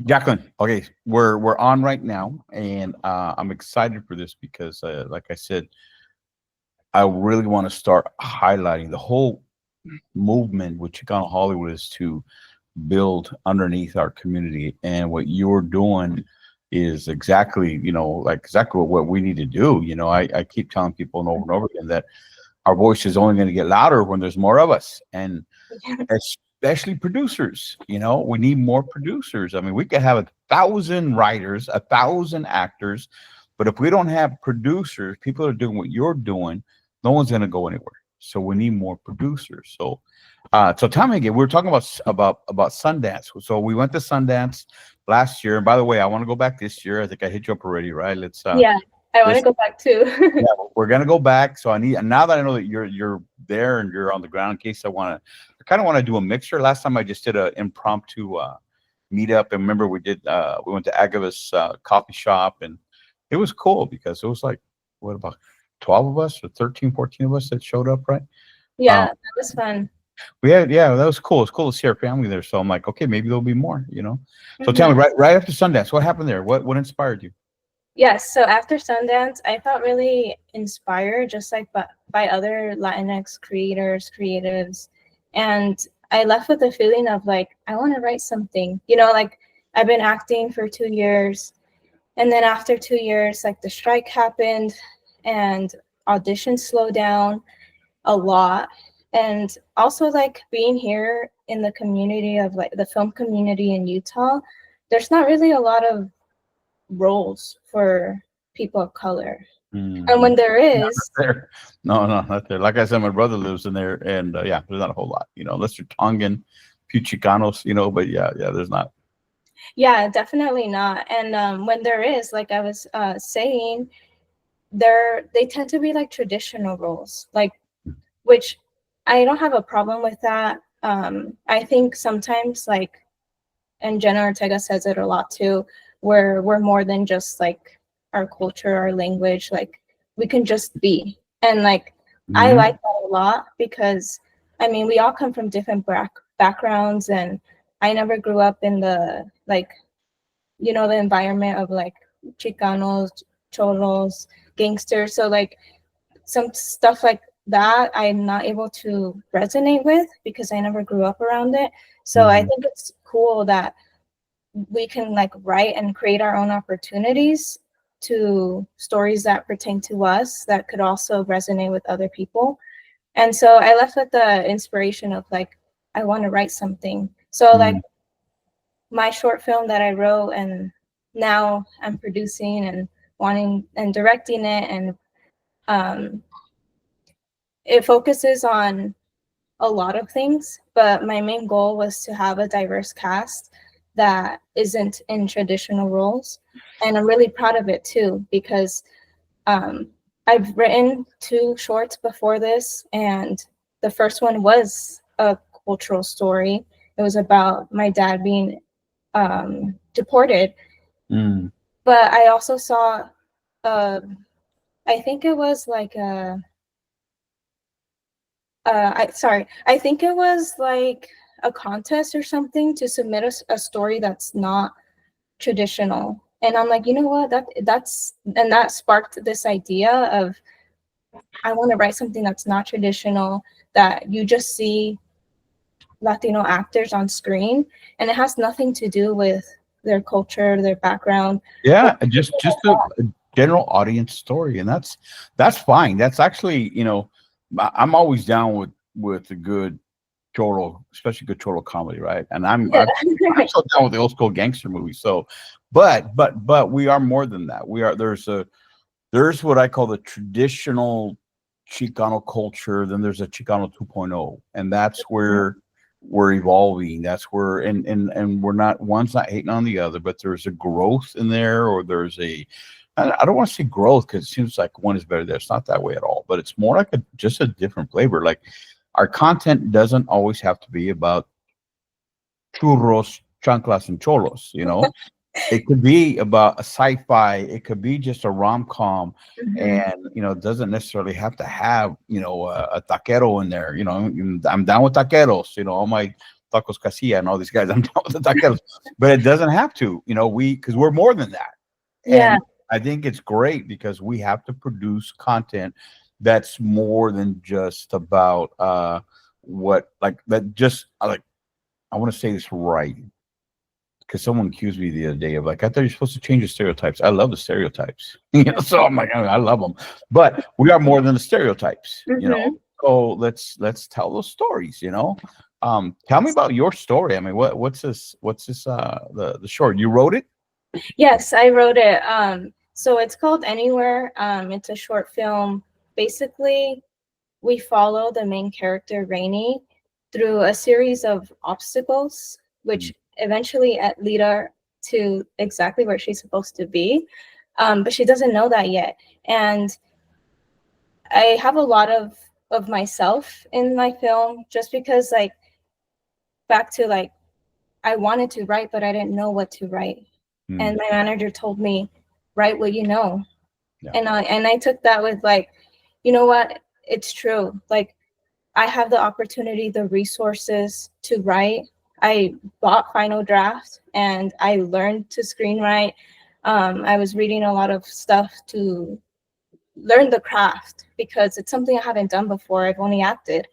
Jacqueline, okay, we're on right now, and I'm excited for this because, like I said, I really want to start highlighting the whole movement with Chicano Hollywood is to build underneath our community, and what you're doing is exactly, like exactly what we need to do. I keep telling people over and over again that our voice is only going to get louder when there's more of us, and especially producers. We need more producers. I mean, we could have 1,000 writers, 1,000 actors, but if we don't have producers, people that are doing what you're doing, no one's going to go anywhere. So we need more producers. So tell me again. We were talking about Sundance. So we went to Sundance last year. And by the way, I want to go back this year. I think I hit you up already, right? Yeah, I want to go back too. Yeah, we're gonna go back. So now that I know that you're there and you're on the ground, in case I kind of want to do a mixture. Last time I just did an impromptu meetup, and remember we went to Agavis coffee shop, and it was cool because it was like, what, about 12 of us or 13, 14 of us that showed up, right? Yeah, that was fun. Yeah, that was cool. It's cool to see our family there. So I'm like, okay, maybe there'll be more. So tell me, right after Sundance, what happened there? What inspired you? Yes, so after Sundance, I felt really inspired, just like by other Latinx creatives, and I left with a feeling of like, I want to write something. Like I've been acting for 2 years, and then after 2 years, like the strike happened, and auditions slowed down a lot, and also like being here in the community of like the film community in Utah, there's not really a lot of roles for people of color. Mm-hmm. And when there is, no, not there. Like I said, my brother lives in there, and yeah, there's not a whole lot, unless you're Tongan, few Chicanos, but yeah, there's not. Yeah, definitely not. And when there is, like I was saying, they tend to be like traditional roles, like, which I don't have a problem with that. I think sometimes, like, and Jenna Ortega says it a lot too, where we're more than just like our culture, our language, like we can just be. And like, I like that a lot because, I mean, we all come from different backgrounds, and I never grew up in the, like, the environment of like Chicanos, Cholos, gangsters. So like some stuff like that I'm not able to resonate with because I never grew up around it. So I think it's cool that we can like write and create our own opportunities to stories that pertain to us that could also resonate with other people. And so I left with the inspiration of like, I want to write something. So like my short film that I wrote, and now I'm producing and wanting and directing it, and it focuses on a lot of things, but my main goal was to have a diverse cast that isn't in traditional roles. And I'm really proud of it too, because I've written 2 shorts before this, and the first one was a cultural story. It was about my dad being deported. But I also saw, I think it was like I think it was like a contest or something to submit a story that's not traditional. And I'm like, you know what, that sparked this idea of, I want to write something that's not traditional, that you just see Latino actors on screen, and it has nothing to do with their culture, their background. Yeah, just a general audience story, and that's fine. That's actually, I'm always down with a good cholo, especially good cholo comedy, right? And I'm so down with the old school gangster movies. So, but we are more than that. There's what I call the traditional Chicano culture. Then there's a Chicano 2.0, and that's where we're evolving. That's where, and we're not, one's not hating on the other, but there's a growth in there, or I don't want to say growth because it seems like one is better there. It's not that way at all, but it's more like just a different flavor. Like, our content doesn't always have to be about churros, chanclas, and cholos, It could be about a sci-fi. It could be just a rom-com, Mhm. and it doesn't necessarily have to have a taquero in there. I'm down with taqueros. All my tacos casilla and all these guys. I'm down with the taqueros, but it doesn't have to. Because we're more than that, Yeah. and I think it's great because we have to produce content that's more than just about what like that. Just like I want to say this right because someone accused me the other day of like, I thought you're supposed to change the stereotypes. I love the stereotypes, so I'm like, I love them, but we are more than the stereotypes. Mhm. So let's tell those stories. Tell me about your story. I mean, what's this the short you wrote it? Yes, I wrote it. So it's called Anywhere. It's a short film. Basically, we follow the main character, Rainy, through a series of obstacles, which eventually lead her to exactly where she's supposed to be. But she doesn't know that yet. And I have a lot of myself in my film just because, like, back to like, I wanted to write, but I didn't know what to write. Mm, And my manager told me, write what you know. yeah. And I took that with like, you know what? It's true. Like, I have the opportunity, the resources to write. I bought Final Draft and I learned to screenwrite. I was reading a lot of stuff to learn the craft because it's something I haven't done before. I've only acted.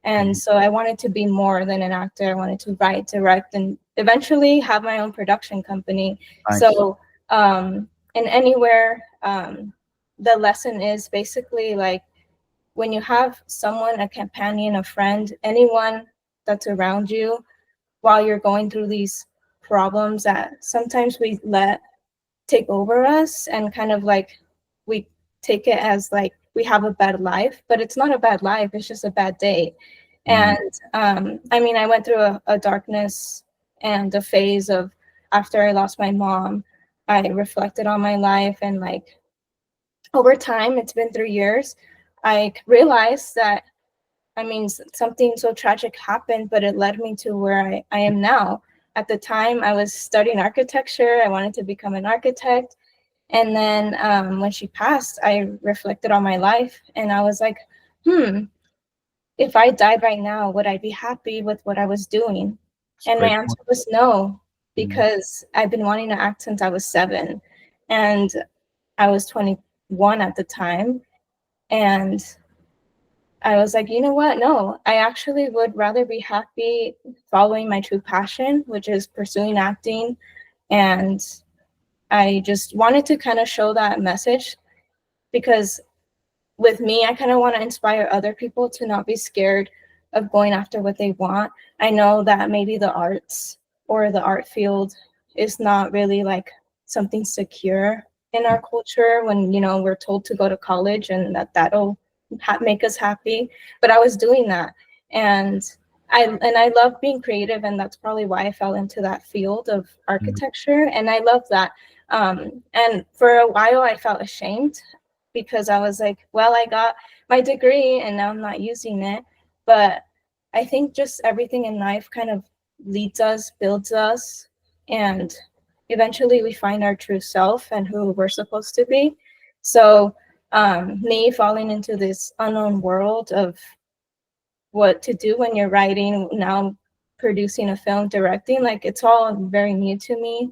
And so I wanted to be more than an actor. I wanted to write, direct, and eventually have my own production company. Nice. So, in Anywhere, the lesson is basically like, when you have someone, a companion, a friend, anyone that's around you while you're going through these problems that sometimes we let take over us, and kind of like we take it as like we have a bad life, but it's not a bad life, it's just a bad day. Mm, And I mean, I went through a darkness and a phase of, after I lost my mom, I reflected on my life, and like over time, it's been 3 years, I realized that, I mean, something so tragic happened, but it led me to where I am now. At the time, I was studying architecture. I wanted to become an architect. And then when she passed, I reflected on my life and I was like, if I died right now, would I be happy with what I was doing? it's a And my great point. answer was no, Mm, because I've been wanting to act since I was 7. And I was 21 at the time. And I was like, you know what? No, I actually would rather be happy following my true passion, which is pursuing acting. And I just wanted to kind of show that message because with me, I kind of want to inspire other people to not be scared of going after what they want. I know that maybe the arts or the art field is not really like something secure in our culture when, we're told to go to college and that'll make us happy. But I was doing that. And I love being creative, and that's probably why I fell into that field of mm, architecture. And I love that. And for a while, I felt ashamed because I was like, well, I got my degree and now I'm not using it. But I think just everything in life kind of leads us, builds us, and eventually we find our true self and who we're supposed to be. So me falling into this unknown world of what to do when you're writing, now producing a film, directing, like it's all very new to me.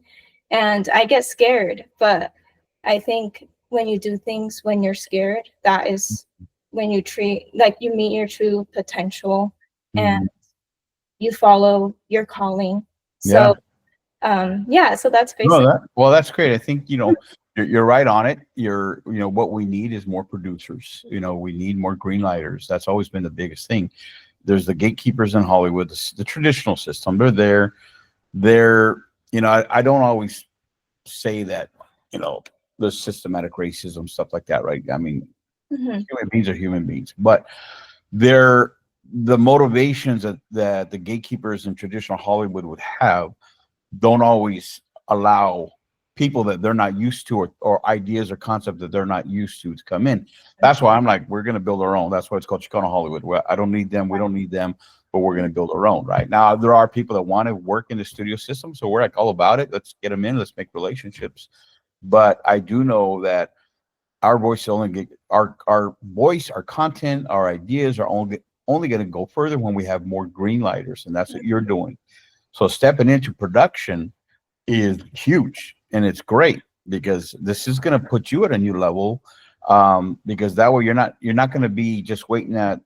And I get scared, but I think when you do things when you're scared, that is when you you meet your true potential and mm. you follow your calling. Yeah. So yeah, so that's No, basically. that's great. I think, you're right on it. What we need is more producers. We need more green lighters. That's always been the biggest thing. There's the gatekeepers in Hollywood, the traditional system. They're there. I don't always say that, there's systematic racism, stuff like that, right? I mean, Mhm. human beings are human beings, but they're the motivations that the gatekeepers in traditional Hollywood would have don't always allow people that they're not used to, or ideas or concepts that they're not used to come in. That's why I'm like, we're going to build our own. That's why it's called Chicano Hollywood. Where I don't need them. We don't need them. but we're going to build our own. Right now, there are people that want to work in the studio system, so we're like all about it. Let's get them in. Let's make relationships. But I do know that our voice only get our voice, our content, our ideas are only going to go further when we have more green lighters, and that's what you're doing. So stepping into production is huge, and it's great because this is going to put you at a new level. Because that way you're not going to be just waiting at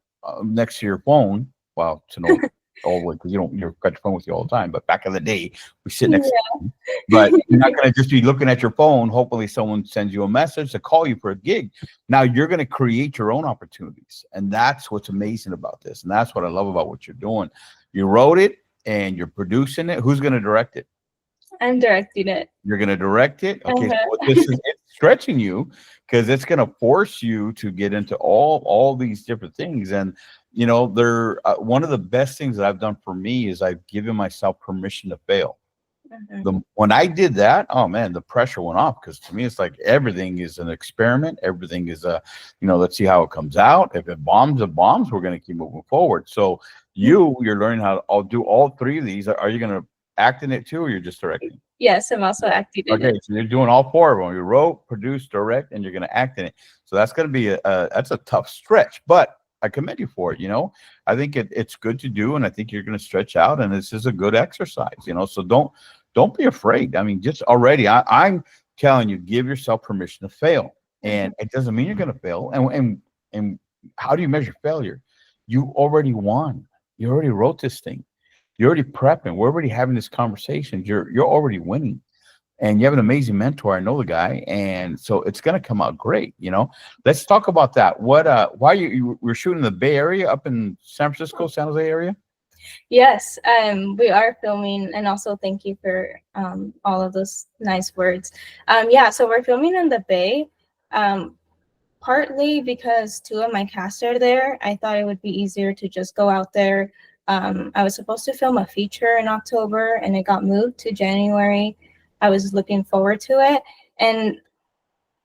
next to your phone. Well, to know all the way because you've got your phone with you all the time. But back in the day, we sit next. Yeah. But you're not going to just be looking at your phone. Hopefully someone sends you a message to call you for a gig. Now you're going to create your own opportunities. And that's what's amazing about this. And that's what I love about what you're doing. You wrote it and you're producing it. Who's going to direct it? I'm directing it. You're going to direct it. Okay. Uh-huh. So it's stretching you because it's going to force you to get into all these different things. And, they're one of the best things that I've done for me is I've given myself permission to fail. When I did that, oh man, the pressure went off because to me it's like everything is an experiment. Everything is let's see how it comes out. If it bombs, we're going to keep moving forward. So you're learning how to do all three of these. Are you going to act in it too, or you're just directing? Yes, I'm also acting in it. So you're doing all four of them. You wrote, produced, direct, and you're going to act in it. So that's going to be that's a tough stretch, but I commend you for it. I think it's good to do, and I think you're going to stretch out, and this is a good exercise. So don't be afraid. I mean, just already, I'm telling you, give yourself permission to fail, and it doesn't mean you're going to fail. And how do you measure failure? You already won. You already wrote this thing. You're already prepping. We're already having this conversation. You're already winning. And you have an amazing mentor. I know the guy. And so it's going to come out great. Let's talk about that. Why you were shooting in the Bay Area up in San Francisco, San Jose area? Yes, we are filming, and also thank you for all of those nice words. So we're filming in the Bay, partly because two of my cast are there. I thought it would be easier to just go out there. I was supposed to film a feature in October, and it got moved to January. I was looking forward to it, and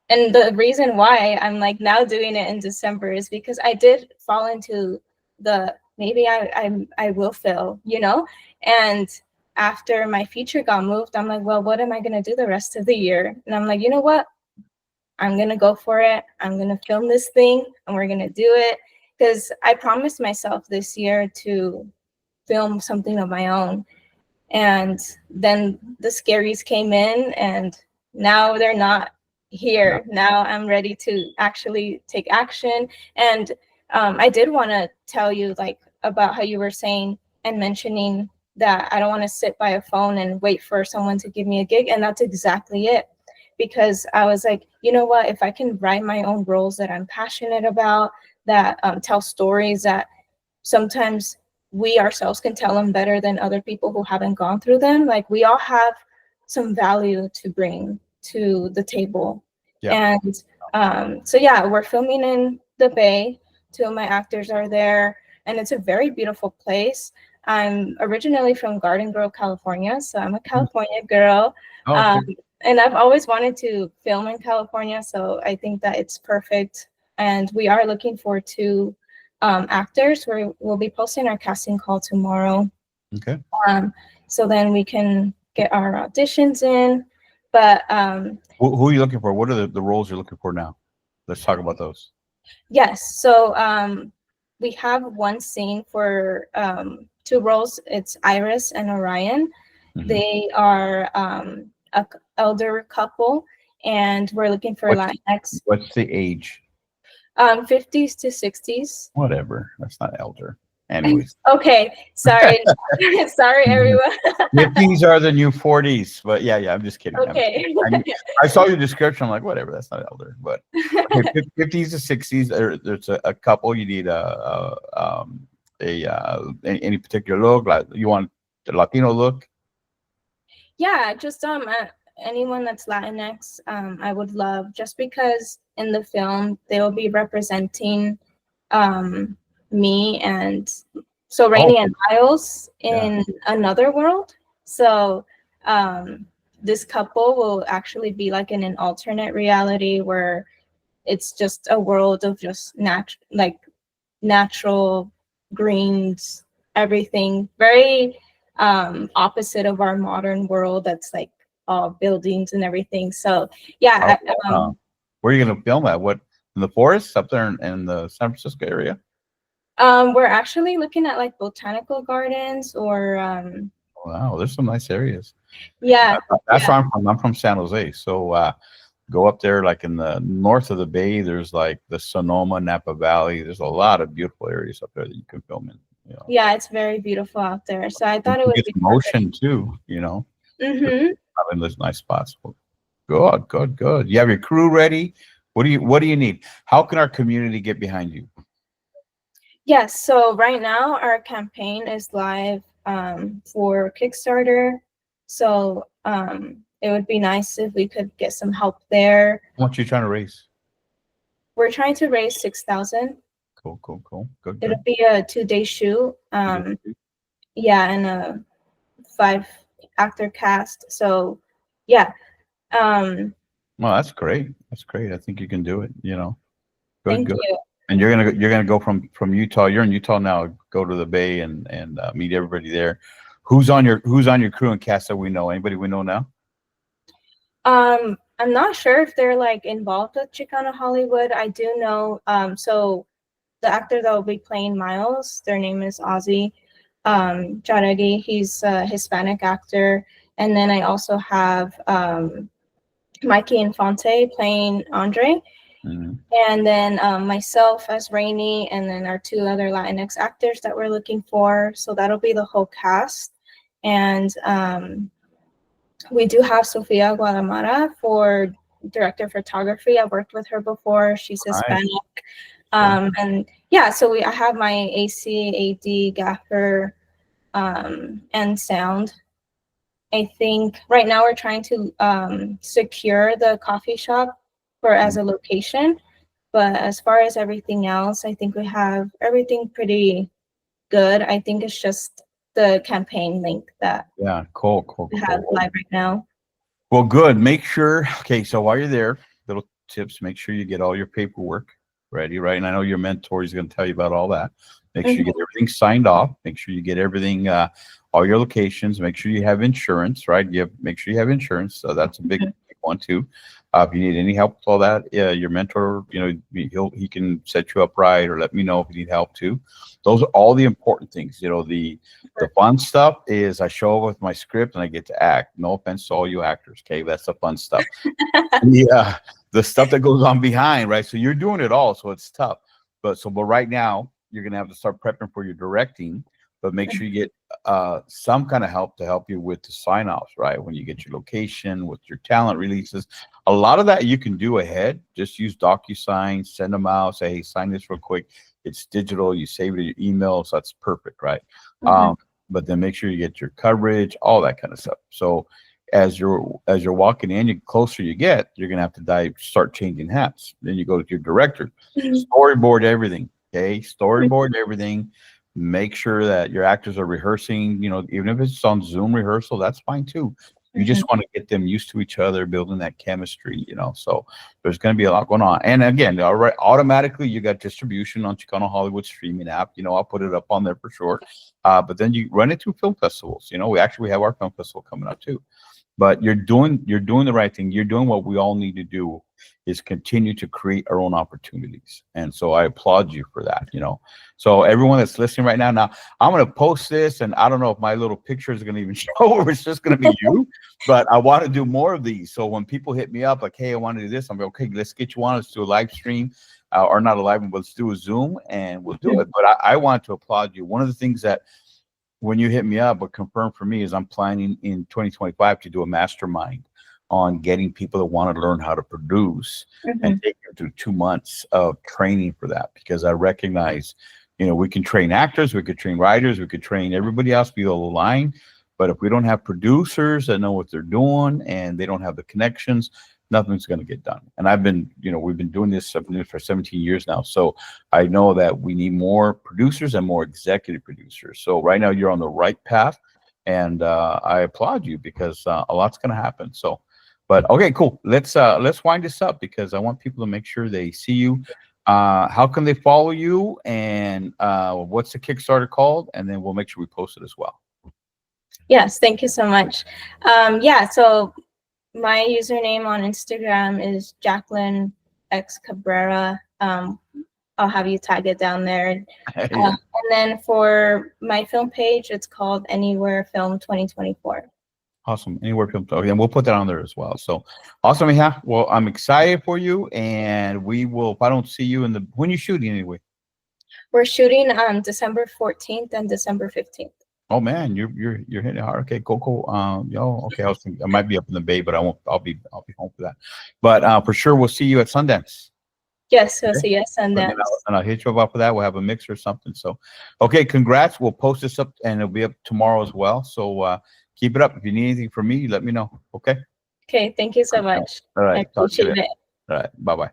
the reason why I'm like now doing it in December is because I did fall into the maybe I will fail, and after my feature got moved, I'm like, well, what am I going to do the rest of the year? And I'm like, you know what? I'm going to go for it. I'm going to film this thing, and we're going to do it because I promised myself this year to film something of my own. And then the scaries came in, and now they're not here. Now I'm ready to actually take action. And I did want to tell you about how you were saying and mentioning that I don't want to sit by a phone and wait for someone to give me a gig. And that's exactly it. Because I was like, you know what, if I can write my own roles that I'm passionate about, that tell stories that sometimes we ourselves can tell them better than other people who haven't gone through them. Like we all have some value to bring to the table. Yeah. And we're filming in the Bay. Two of my actors are there, and it's a very beautiful place. I'm originally from Garden Grove, California, so I'm a California girl. And I've always wanted to film in California, so I think that it's perfect. And we are looking for two actors. We'll be posting our casting call tomorrow. Okay. So then we can get our auditions in. But who are you looking for? What are the roles you're looking for now? Let's talk about those. Yes. So we have one scene for two roles. It's Iris and Orion. Mm-hmm. They are an elder couple, and we're looking for Latinx. What's the age? 50s to 60s. Whatever. That's not elder. Anyways. Okay. Sorry. Sorry, everyone. 50s are the new 40s. But yeah, I'm just kidding. Okay. I saw your description. I'm like, whatever. That's not elder. But okay, 50s to 60s. There's a couple. You need any particular look. Like you want the Latino look? Yeah, just anyone that's Latinx, I would love, just because in the film they will be representing me and so Rainey and Miles in another world. So this couple will actually be like in an alternate reality where it's just a world of just natural greens everything. Very opposite of our modern world that's like all buildings and everything. So yeah, where are you going to film at? What, in the forest up there in the San Francisco area? we're actually looking at like botanical gardens or Wow, there's some nice areas. yeah. That's where I'm from. I'm from San Jose. So go up there, like in the north of the bay, there's like the Sonoma, Napa Valley. There's a lot of beautiful areas up there that you can film in. You know. Yeah, it's very beautiful out there. So I thought You it would get be some motion too, you know. Mm-hmm. In those nice spots. Good, good, good. You have your crew ready. What do you need? How can our community get behind you? Yes, so right now our campaign is live for Kickstarter. So it would be nice if we could get some help there. How much are you trying to raise? We're trying to raise 6,000. Cool, cool, cool. Good, It'll good. be a 2-day shoot. Yeah, and a 5-actor cast. So yeah. Well, that's great. That's great. I think you can do it, you know. Good, Thank good. you. And you're gonna go from Utah. You're in Utah now. Go to the Bay and meet everybody there. Who's on your crew and cast that we know? Anybody we know now? I'm not sure if they're like involved with Chicano Hollywood. I do know. So the actor that will be playing Miles, their name is Ozzy Jaregi. He's a Hispanic actor, and then I also have Mikey Infante playing Andre. Mm-hmm. And then myself as Rainey, and then our 2 other Latinx actors that we're looking for. So that'll be the whole cast. And we do have Sofia Guadamara for director of photography. I've worked with her before. She's Hispanic. And yeah, so I have my AC, AD, gaffer, and sound. I think right now we're trying to secure the coffee shop as a location. But as far as everything else, I think we have everything pretty good. I think it's just the campaign link that cool. we have live right now. Well, good. Make sure. Okay, so while you're there, little tips. Make sure you get all your paperwork ready, right? And I know your mentor is going to tell you about all that. Make sure you get everything signed off. Make sure you get everything, all your locations. Make sure you have insurance, right? Make sure you have insurance. So that's a big one too. If you need any help with all that, your mentor, you know, he can set you up right, or let me know if you need help too. Those are all the important things. You know, the fun stuff is I show up with my script and I get to act. No offense to all you actors, okay? That's the fun stuff. The stuff that goes on behind, right? So you're doing it all, so it's tough. But right now you're gonna have to start prepping for your directing. But make sure you get some kind of help to help you with the sign-offs, right? When you get your location, with your talent releases. A lot of that you can do ahead. Just use DocuSign, send them out, say, hey, sign this real quick. It's digital. You save it in your email, so that's perfect, right? But then make sure you get your coverage, all that kind of stuff. So as you're walking in, the closer you get, you're gonna have to start changing hats. Then you go to your director, storyboard everything, okay? Storyboard everything. Make sure that your actors are rehearsing, you know, even if it's on Zoom rehearsal, that's fine too. You just want to get them used to each other, building that chemistry, you know. So there's going to be a lot going on. And again, automatically you got distribution on Chicano Hollywood streaming app. You know, I'll put it up on there for sure. But then you run it through film festivals. You know, we have our film festival coming up too. But you're doing the right thing. You're doing what we all need to do, is continue to create our own opportunities. And so I applaud you for that, you know. So everyone that's listening right now, I'm going to post this, and I don't know if my little picture is going to even show or it's just going to be you, but I want to do more of these. So when people hit me up like, hey, I want to do this, I'm like, okay, let's get you on. Let's do a live stream, or not a live one, but let's do a Zoom and we'll do it. But I want to applaud you. One of the things that when you hit me up, but confirm for me, is I'm planning in 2025 to do a mastermind on getting people that want to learn how to produce and take them through 2 months of training for that. Because I recognize, you know, we can train actors, we could train writers, we could train everybody else below the line. But if we don't have producers that know what they're doing and they don't have the connections, nothing's going to get done. And I've been, you know, we've been doing this for 17 years now. So I know that we need more producers and more executive producers. So right now you're on the right path, and I applaud you, because a lot's going to happen. So, but okay, cool. Let's wind this up, because I want people to make sure they see you. How can they follow you, and what's the Kickstarter called? And then we'll make sure we post it as well. Yes, thank you so much. Yeah, so my username on Instagram is Jacquelin X Cabrera. I'll have you tag it down there. And then for my film page, it's called Anywhere Film 2024. Awesome. Anywhere film. Okay, and we'll put that on there as well. So awesome. Yeah. Well, I'm excited for you, and we will. If I don't see you when you shooting anyway. We're shooting on December 14th and December 15th. Oh man, you're hitting it hard. Okay, cool. Okay. I was thinking I might be up in the Bay, but I won't. I'll be home for that. But for sure, we'll see you at Sundance. Yes, we'll Okay. see you at Sundance. And I'll hit you up for that. We'll have a mix or something. So, okay, congrats. We'll post this up, and it'll be up tomorrow as well. So keep it up. If you need anything from me, let me know. Okay. Okay. Thank you so much. All right. I appreciate it. All right. Bye bye.